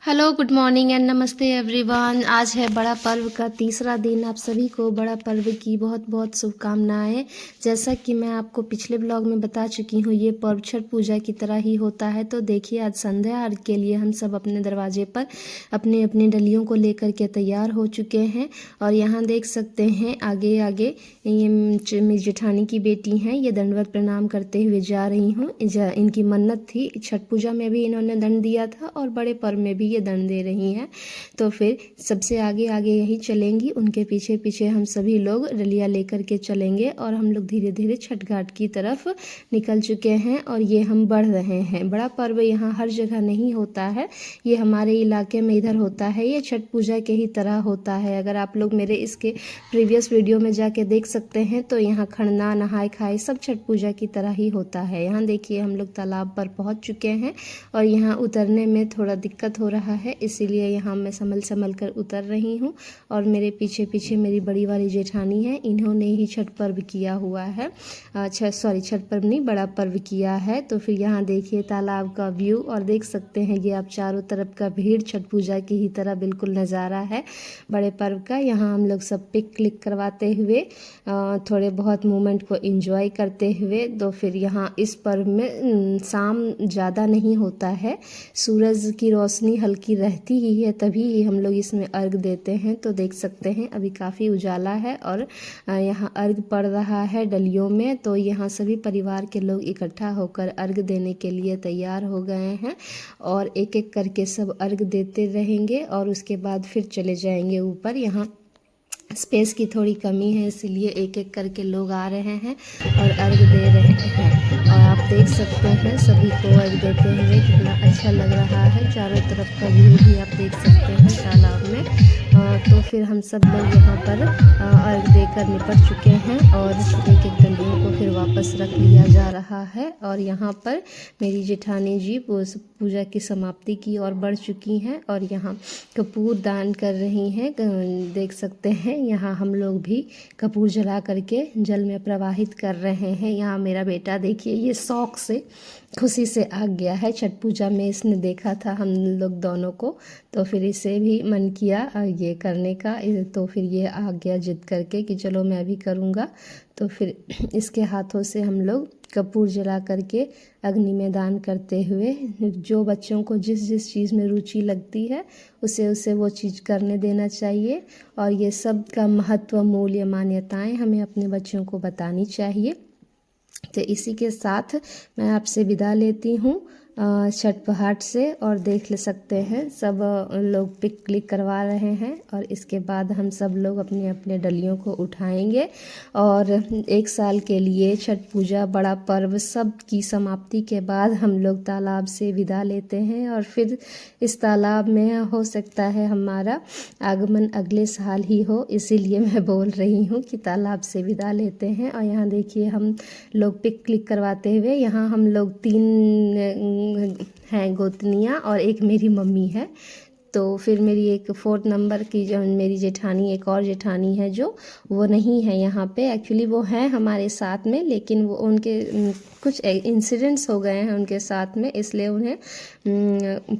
Hello, good morning and नमस्ते everyone. आज है बड़ा पर्व का तीसरा दिन। आप सभी को बड़ा पर्व की बहुत बहुत शुभकामनाएं। जैसा कि मैं आपको पिछले ब्लॉग में बता चुकी हूँ, ये पर्व छठ पूजा की तरह ही होता है। तो देखिए, आज संध्या अर्घ के लिए हम सब अपने दरवाजे पर अपने अपने डलियों को लेकर के तैयार हो चुके हैं। और यहाँ देख सकते हैं आगे आगे ये मेरी जेठानी की बेटी हैं, ये दंडवत प्रणाम करते हुए जा रही हूँ। इनकी मन्नत थी, छठ पूजा में भी इन्होंने दंड दिया था और बड़े पर्व में भी ये दंड दे रही हैं। तो फिर सबसे आगे आगे यही चलेंगी, उनके पीछे पीछे हम सभी लोग डलिया लेकर के चलेंगे। और हम लोग धीरे धीरे छठ घाट की तरफ निकल चुके हैं और ये हम बढ़ रहे हैं। बड़ा पर्व यहाँ हर जगह नहीं होता है, ये हमारे इलाके में इधर होता है। ये छठ पूजा के ही तरह होता है। अगर आप लोग मेरे इसके प्रीवियस वीडियो में जाके देख सकते हैं तो यहाँ खड़ना, नहाए खाए सब छठ पूजा की तरह ही होता है। यहाँ देखिए, हम लोग तालाब पर पहुँच चुके हैं और यहाँ उतरने में थोड़ा दिक्कत हो रहा है, इसीलिए यहाँ मैं संभल संभल कर उतर रही हूँ। और मेरे पीछे पीछे मेरी बड़ी वाली जेठानी है, इन्होंने ही छठ पर्व किया हुआ है। छठ पर्व नहीं, बड़ा पर्व किया है। तो फिर यहाँ देखिए तालाब का व्यू, और देख सकते हैं ये आप चारों तरफ का भीड़ छठ पूजा की ही तरह बिल्कुल नज़ारा है बड़े पर्व का। यहाँ हम लोग सब पिक क्लिक करवाते हुए थोड़े बहुत मोमेंट को एंजॉय करते हुए। तो फिर यहाँ इस पर्व में शाम ज़्यादा नहीं होता है, सूरज की रोशनी हल्की रहती ही है, तभी ही हम लोग इसमें अर्घ देते हैं। तो देख सकते हैं अभी काफ़ी उजाला है और यहाँ अर्घ पड़ रहा है डलियों में। तो यहाँ सभी परिवार के लोग इकट्ठा होकर अर्घ देने के लिए तैयार हो गए हैं और एक एक करके सब अर्घ देते रहेंगे और उसके बाद फिर चले जाएंगे ऊपर। यहाँ स्पेस की थोड़ी कमी है, इसलिए एक एक करके लोग आ रहे हैं और अर्घ दे रहे हैं। और आप देख सकते हैं सभी को अर्घ देते हुए कितना अच्छा लग रहा है। चारों तरफ का व्यू भी आप देख सकते हैं तालाब में। तो फिर हम सब लोग यहाँ पर अर्घ देकर निपट चुके हैं और एक एक डलियों को फिर वापस रख लिया जा रहा है। और यहाँ पर मेरी जेठानी जी पूजा की समाप्ति की ओर बढ़ चुकी हैं और यहाँ कपूर दान कर रही हैं। देख सकते हैं यहाँ हम लोग भी कपूर जला करके जल में प्रवाहित कर रहे हैं। यहाँ मेरा बेटा देखिए, ये शौक से खुशी से आ गया है। छठ पूजा में इसने देखा था हम लोग दोनों को, तो फिर इसे भी मन किया ये करने का। तो फिर ये आ गया जिद करके कि चलो मैं भी करूँगा। तो फिर इसके हाथों से हम लोग कपूर जला करके अग्नि में दान करते हुए, जो बच्चों को जिस जिस चीज़ में रुचि लगती है उसे उसे वो चीज़ करने देना चाहिए। और ये सब का महत्व, मूल्य, मान्यताएं हमें अपने बच्चों को बतानी चाहिए। तो इसी के साथ मैं आपसे विदा लेती हूँ छठ पहाड़ से। और देख ले सकते हैं सब लोग पिक क्लिक करवा रहे हैं और इसके बाद हम सब लोग अपने अपने डलियों को उठाएंगे। और एक साल के लिए छठ पूजा, बड़ा पर्व सब की समाप्ति के बाद हम लोग तालाब से विदा लेते हैं। और फिर इस तालाब में हो सकता है हमारा आगमन अगले साल ही हो, इसीलिए मैं बोल रही हूँ कि तालाब से विदा लेते हैं। और यहाँ देखिए हम लोग पिक क्लिक करवाते हुए, यहाँ हम लोग 3 हैं गोतनियाँ और एक मेरी मम्मी है। तो फिर मेरी एक 4 नंबर की जो मेरी जेठानी, एक और जेठानी है जो वो नहीं है यहाँ पे। एक्चुअली वो हैं हमारे साथ में, लेकिन वो उनके कुछ इंसिडेंट्स हो गए हैं उनके साथ में, इसलिए उन्हें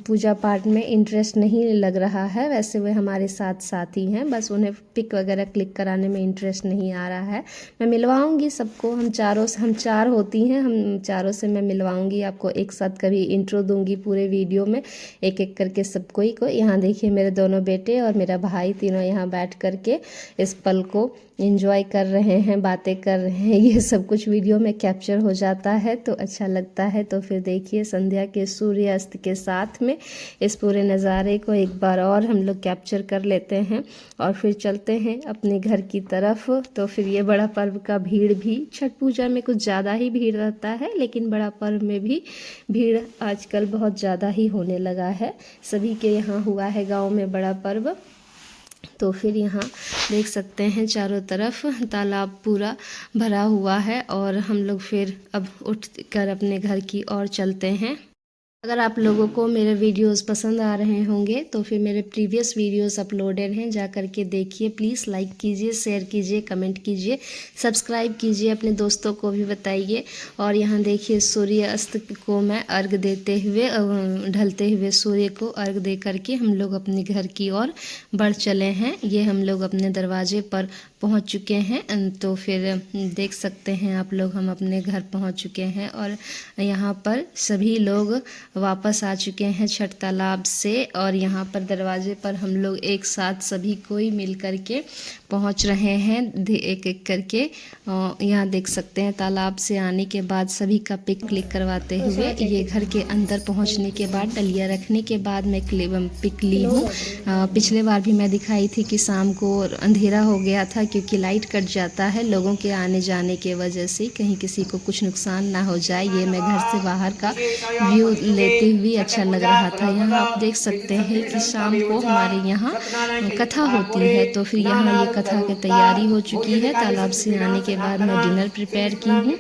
पूजा पाठ में इंटरेस्ट नहीं लग रहा है। वैसे वे हमारे साथ साथी हैं, बस उन्हें पिक वगैरह क्लिक कराने में इंटरेस्ट नहीं आ रहा है। मैं मिलवाऊंगी सबको, हम 4 होती हैं, हम चारों से मैं मिलवाऊंगी आपको एक साथ। कभी इंट्रो दूंगी पूरे वीडियो में एक एक करके सब कोई को। यहाँ देखिए मेरे दोनों बेटे और मेरा भाई तीनों यहाँ बैठ करके इस पल को एंजॉय कर रहे हैं, बातें कर रहे हैं। ये सब कुछ वीडियो में कैप्चर हो जाता है तो अच्छा लगता है। तो फिर देखिए संध्या के सूर्यास्त के साथ में इस पूरे नज़ारे को एक बार और हम लोग कैप्चर कर लेते हैं और फिर चलते हैं अपने घर की तरफ। तो फिर ये बड़ा पर्व का भीड़ भी, छठ पूजा में कुछ ज़्यादा ही भीड़ रहता है, लेकिन बड़ा पर्व में भी भीड़ आजकल बहुत ज़्यादा ही होने लगा है। सभी के यहाँ हुआ है गाँव में बड़ा पर्व। तो फिर यहाँ देख सकते हैं चारों तरफ तालाब पूरा भरा हुआ है और हम लोग फिर अब उठ कर अपने घर की ओर चलते हैं। अगर आप लोगों को मेरे वीडियोस पसंद आ रहे होंगे तो फिर मेरे प्रीवियस वीडियोस अपलोडेड हैं, जा कर के देखिए। प्लीज़ लाइक कीजिए, शेयर कीजिए, कमेंट कीजिए, सब्सक्राइब कीजिए, अपने दोस्तों को भी बताइए। और यहाँ देखिए सूर्य अस्त को मैं अर्घ देते हुए, ढलते हुए सूर्य को अर्घ दे करके हम लोग अपने घर की ओर बढ़ चले हैं। ये हम लोग अपने दरवाजे पर पहुंच चुके हैं। तो फिर देख सकते हैं आप लोग, हम अपने घर पहुंच चुके हैं और यहाँ पर सभी लोग वापस आ चुके हैं छठ तालाब से। और यहाँ पर दरवाजे पर हम लोग एक साथ सभी कोई मिल कर के पहुँच रहे हैं, एक एक करके। यहाँ देख सकते हैं तालाब से आने के बाद सभी का पिक क्लिक करवाते हुए। ये घर के अंदर पहुँचने के बाद डलिया रखने के बाद मैं पिक ली हूँ। पिछले बार भी मैं दिखाई थी कि शाम को अंधेरा हो गया था, क्योंकि लाइट कट जाता है लोगों के आने जाने के वजह से, कहीं किसी को कुछ नुकसान ना हो जाए। ये मैं घर से बाहर का व्यू लेते हुए अच्छा लग रहा था। यहाँ आप देख सकते हैं कि शाम को हमारे यहाँ कथा होती है, तो फिर यहाँ ये कथा की तैयारी हो चुकी है। तालाब से आने के बाद मैं डिनर प्रिपेयर की हूँ।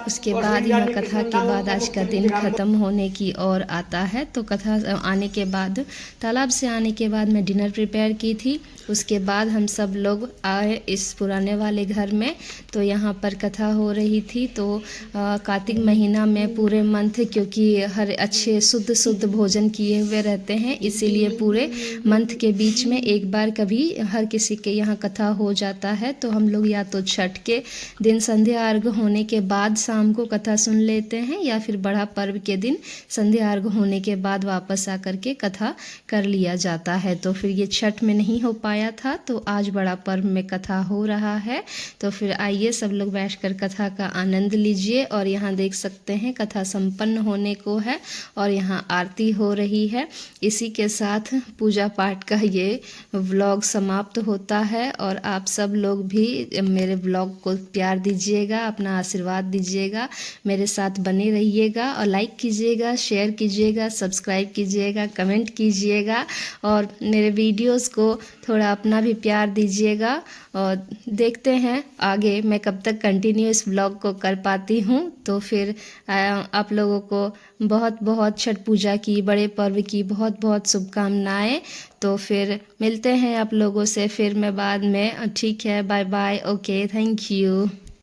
उसके बाद यह कथा के बाद आज का दिन ख़त्म होने की ओर आता है। तो कथा आने के बाद, तालाब से आने के बाद मैं डिनर प्रिपेयर की थी। उसके बाद हम सब लोग आए इस पुराने वाले घर में। तो यहाँ पर कथा हो रही थी। तो कार्तिक महीना में पूरे मंथ, क्योंकि हर अच्छे शुद्ध भोजन किए हुए रहते हैं, इसीलिए पूरे मंथ के बीच में एक बार कभी हर किसी के यहाँ कथा हो जाता है। तो हम लोग या तो छठ के दिन संध्या अर्घ होने के बाद शाम को कथा सुन लेते हैं, या फिर बड़ा पर्व के दिन संध्या अर्घ होने के बाद वापस आकर के कथा कर लिया जाता है। तो फिर ये छठ में नहीं हो पाया था, तो आज बड़ा पर्व में कथा हो रहा है। तो फिर आइए सब लोग बैठकर कथा का आनंद लीजिए। और यहाँ देख सकते हैं कथा संपन्न होने को है और यहाँ आरती हो रही है। इसी के साथ पूजा पाठ का ये व्लॉग समाप्त होता है। और आप सब लोग भी मेरे व्लॉग को प्यार दीजिएगा, अपना आशीर्वाद दीजिएगा, मेरे साथ बने रहिएगा और लाइक कीजिएगा, शेयर कीजिएगा, सब्सक्राइब कीजिएगा, कमेंट कीजिएगा और मेरे वीडियोस को थोड़ा अपना भी प्यार दीजिएगा। और देखते हैं आगे मैं कब तक कंटिन्यू इस व्लॉग को कर पाती हूँ। तो फिर आप लोगों को बहुत बहुत छठ पूजा की, बड़े पर्व की बहुत बहुत शुभकामनाएं। तो फिर मिलते हैं आप लोगों से फिर मैं बाद में। ठीक है, bye bye, okay, thank you.